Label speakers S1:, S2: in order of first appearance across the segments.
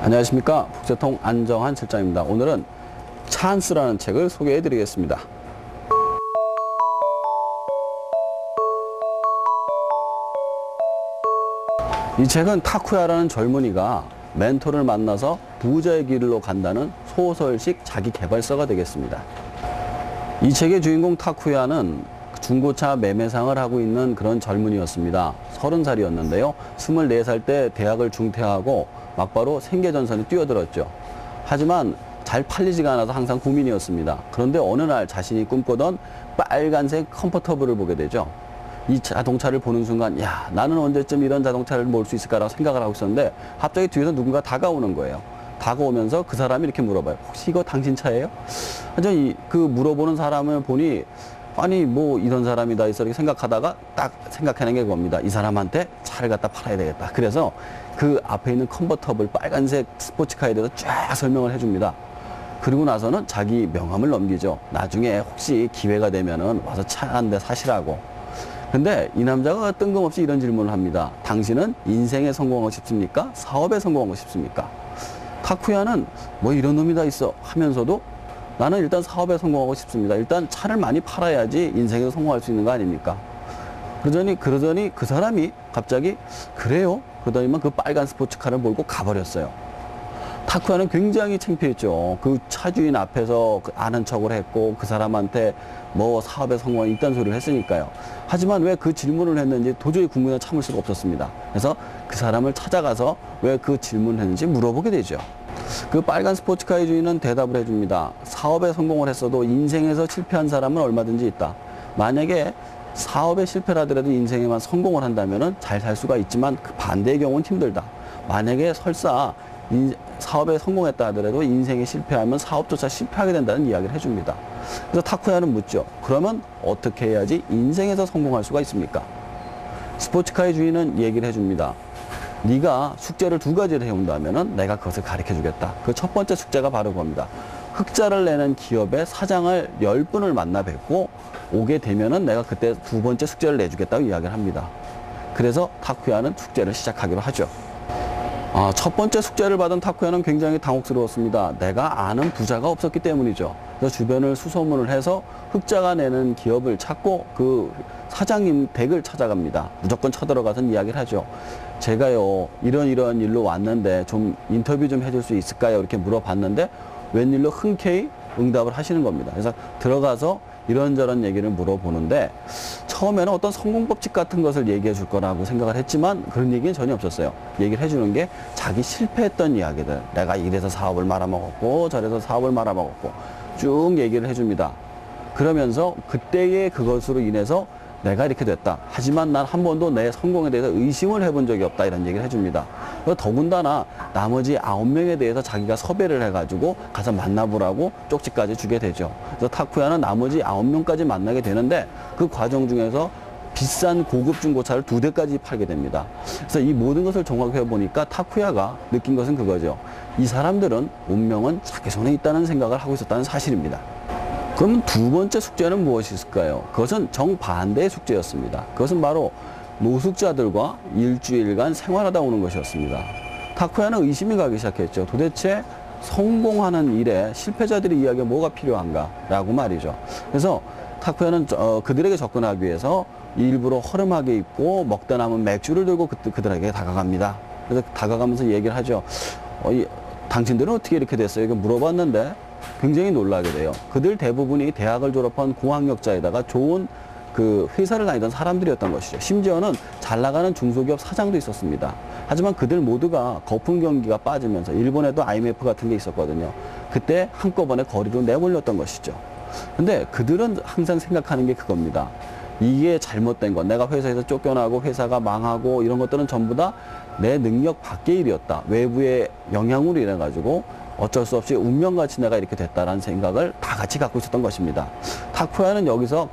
S1: 안녕하십니까. 국세통 안정환 실장입니다. 오늘은 찬스라는 책을 소개해 드리겠습니다. 이 책은 타쿠야라는 젊은이가 멘토를 만나서 부자의 길로 간다는 소설식 자기계발서가 되겠습니다. 이 책의 주인공 타쿠야는 중고차 매매상을 하고 있는 그런 젊은이였습니다. 30살이었는데요. 24살 때 대학을 중퇴하고 막바로 생계전선에 뛰어들었죠. 하지만 잘 팔리지가 않아서 항상 고민이었습니다. 그런데 어느 날 자신이 꿈꾸던 빨간색 컴포터블을 보게 되죠. 이 자동차를 보는 순간 야, 나는 언제쯤 이런 자동차를 몰 수 있을까라고 생각을 하고 있었는데 갑자기 뒤에서 누군가 다가오는 거예요. 다가오면서 그 사람이 이렇게 물어봐요. 혹시 이거 당신 차예요? 그 물어보는 사람을 보니 아니 뭐 이런 사람이다 이렇게 생각하다가 딱 생각하는 게 그겁니다. 이 사람한테 차를 갖다 팔아야 되겠다. 그래서 그 앞에 있는 컨버터블 빨간색 스포츠카에 대해서 쫙 설명을 해줍니다. 그리고 나서는 자기 명함을 넘기죠. 나중에 혹시 기회가 되면은 와서 차 한 대 사시라고. 근데 이 남자가 뜬금없이 이런 질문을 합니다. 당신은 인생에 성공하고 싶습니까? 사업에 성공하고 싶습니까? 타쿠야는 뭐 이런 놈이 다 있어 하면서도 나는 일단 사업에 성공하고 싶습니다. 일단 차를 많이 팔아야지 인생에서 성공할 수 있는 거 아닙니까? 그러더니 그 사람이 갑자기 그래요? 그러더니만 그 빨간 스포츠카를 몰고 가버렸어요. 타쿠야는 굉장히 창피했죠. 그 차주인 앞에서 아는 척을 했고 그 사람한테 뭐 사업에 성공한 이딴 소리를 했으니까요. 하지만 왜 그 질문을 했는지 도저히 궁금해 참을 수가 없었습니다. 그래서 그 사람을 찾아가서 왜 그 질문을 했는지 물어보게 되죠. 그 빨간 스포츠카의 주인은 대답을 해줍니다. 사업에 성공을 했어도 인생에서 실패한 사람은 얼마든지 있다. 만약에 사업에 실패를 하더라도 인생에만 성공을 한다면 잘 살 수가 있지만 그 반대의 경우는 힘들다. 만약에 설사 사업에 성공했다 하더라도 인생에 실패하면 사업조차 실패하게 된다는 이야기를 해줍니다. 그래서 타쿠야는 묻죠. 그러면 어떻게 해야지 인생에서 성공할 수가 있습니까? 스포츠카의 주인은 얘기를 해줍니다. 네가 숙제를 2가지를 해온다면 내가 그것을 가르쳐 주겠다. 그 첫 번째 숙제가 바로 그겁니다. 흑자를 내는 기업의 사장을 10분을 만나 뵙고 오게 되면은 내가 그때 2번째 숙제를 내주겠다고 이야기를 합니다. 그래서 타쿠야는 숙제를 시작하기로 하죠. 첫 번째 숙제를 받은 타쿠야는 굉장히 당혹스러웠습니다. 내가 아는 부자가 없었기 때문이죠. 그래서 주변을 수소문을 해서 흑자가 내는 기업을 찾고 그 사장님 댁을 찾아갑니다. 무조건 쳐들어가서 이야기를 하죠. 제가요 이런 일로 왔는데 좀 인터뷰 좀 해줄 수 있을까요? 이렇게 물어봤는데 웬일로 흔쾌히 응답을 하시는 겁니다. 그래서 들어가서 이런저런 얘기를 물어보는데 처음에는 어떤 성공 법칙 같은 것을 얘기해 줄 거라고 생각을 했지만 그런 얘기는 전혀 없었어요. 얘기를 해주는 게 자기 실패했던 이야기들. 내가 이래서 사업을 말아먹었고 저래서 사업을 말아먹었고 쭉 얘기를 해줍니다. 그러면서 그때의 그것으로 인해서 내가 이렇게 됐다. 하지만 난 한 번도 내 성공에 대해서 의심을 해본 적이 없다. 이런 얘기를 해줍니다. 더군다나 나머지 9명에 대해서 자기가 섭외를 해가지고 가서 만나보라고 쪽지까지 주게 되죠. 그래서 타쿠야는 나머지 9명까지 만나게 되는데 그 과정 중에서 비싼 고급 중고차를 2대까지 팔게 됩니다. 그래서 이 모든 것을 종합해 보니까 타쿠야가 느낀 것은 그거죠. 이 사람들은 운명은 자기 손에 있다는 생각을 하고 있었다는 사실입니다. 그럼 2번째 숙제는 무엇이 있을까요? 그것은 정반대의 숙제였습니다. 그것은 바로 노숙자들과 일주일간 생활하다 오는 것이었습니다. 타쿠야는 의심이 가기 시작했죠. 도대체 성공하는 일에 실패자들의 이야기가 뭐가 필요한가? 라고 말이죠. 그래서 타쿠야는 그들에게 접근하기 위해서 일부러 허름하게 입고 먹다 남은 맥주를 들고 그들에게 다가갑니다. 그래서 다가가면서 얘기를 하죠. 당신들은 어떻게 이렇게 됐어요? 이렇게 물어봤는데 굉장히 놀라게 돼요. 그들 대부분이 대학을 졸업한 고학력자에다가 좋은 그 회사를 다니던 사람들이었던 것이죠. 심지어는 잘 나가는 중소기업 사장도 있었습니다. 하지만 그들 모두가 거품 경기가 빠지면서 일본에도 IMF 같은 게 있었거든요. 그때 한꺼번에 거리로 내몰렸던 것이죠. 근데 그들은 항상 생각하는 게 그겁니다. 이게 잘못된 건 내가 회사에서 쫓겨나고 회사가 망하고 이런 것들은 전부 다 내 능력 밖의 일이었다. 외부의 영향으로 인해 가지고 어쩔 수 없이 운명같이 내가 이렇게 됐다라는 생각을 다 같이 갖고 있었던 것입니다. 타쿠야는 여기서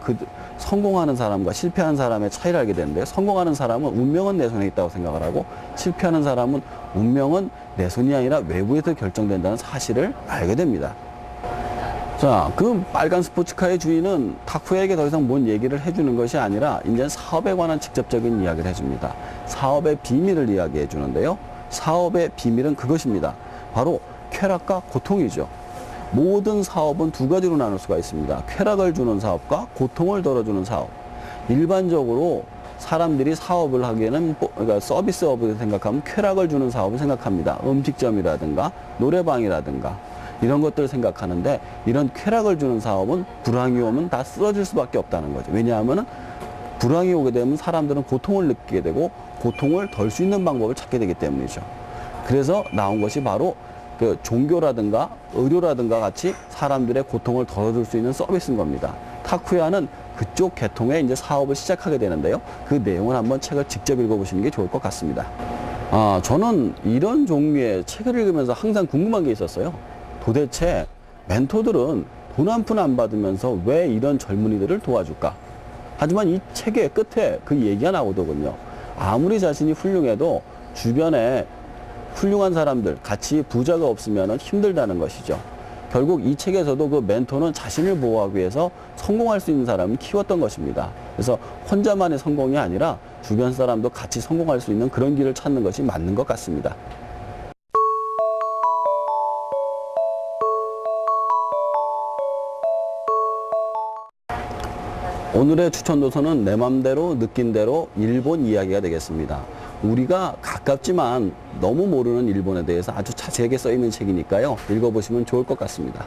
S1: 성공하는 사람과 실패하는 사람의 차이를 알게 되는데 성공하는 사람은 운명은 내 손에 있다고 생각을 하고 실패하는 사람은 운명은 내 손이 아니라 외부에서 결정된다는 사실을 알게 됩니다. 자, 그 빨간 스포츠카의 주인은 타쿠야에게 더 이상 뭔 얘기를 해주는 것이 아니라 이제 사업에 관한 직접적인 이야기를 해줍니다. 사업의 비밀을 이야기해 주는데요. 사업의 비밀은 그것입니다. 바로 쾌락과 고통이죠. 모든 사업은 두 가지로 나눌 수가 있습니다. 쾌락을 주는 사업과 고통을 덜어주는 사업. 일반적으로 사람들이 사업을 하기에는 그러니까 서비스업을 생각하면 쾌락을 주는 사업을 생각합니다. 음식점이라든가 노래방이라든가 이런 것들을 생각하는데, 이런 쾌락을 주는 사업은 불황이 오면 다 쓰러질 수밖에 없다는 거죠. 왜냐하면 불황이 오게 되면 사람들은 고통을 느끼게 되고 고통을 덜 수 있는 방법을 찾게 되기 때문이죠. 그래서 나온 것이 바로 그 종교라든가 의료라든가 같이 사람들의 고통을 덜어줄 수 있는 서비스인 겁니다. 타쿠야는 그쪽 계통의 이제 사업을 시작하게 되는데요. 그 내용을 한번 책을 직접 읽어보시는 게 좋을 것 같습니다. 저는 이런 종류의 책을 읽으면서 항상 궁금한 게 있었어요. 도대체 멘토들은 돈 한 푼 안 받으면서 왜 이런 젊은이들을 도와줄까? 하지만 이 책의 끝에 그 얘기가 나오더군요. 아무리 자신이 훌륭해도 주변에 훌륭한 사람들, 같이 부자가 없으면 힘들다는 것이죠. 결국 이 책에서도 그 멘토는 자신을 보호하기 위해서 성공할 수 있는 사람을 키웠던 것입니다. 그래서 혼자만의 성공이 아니라 주변 사람도 같이 성공할 수 있는 그런 길을 찾는 것이 맞는 것 같습니다. 오늘의 추천 도서는 내 맘대로 느낀 대로 일본 이야기가 되겠습니다. 우리가 가깝지만 너무 모르는 일본에 대해서 아주 자세하게 써 있는 책이니까요. 읽어보시면 좋을 것 같습니다.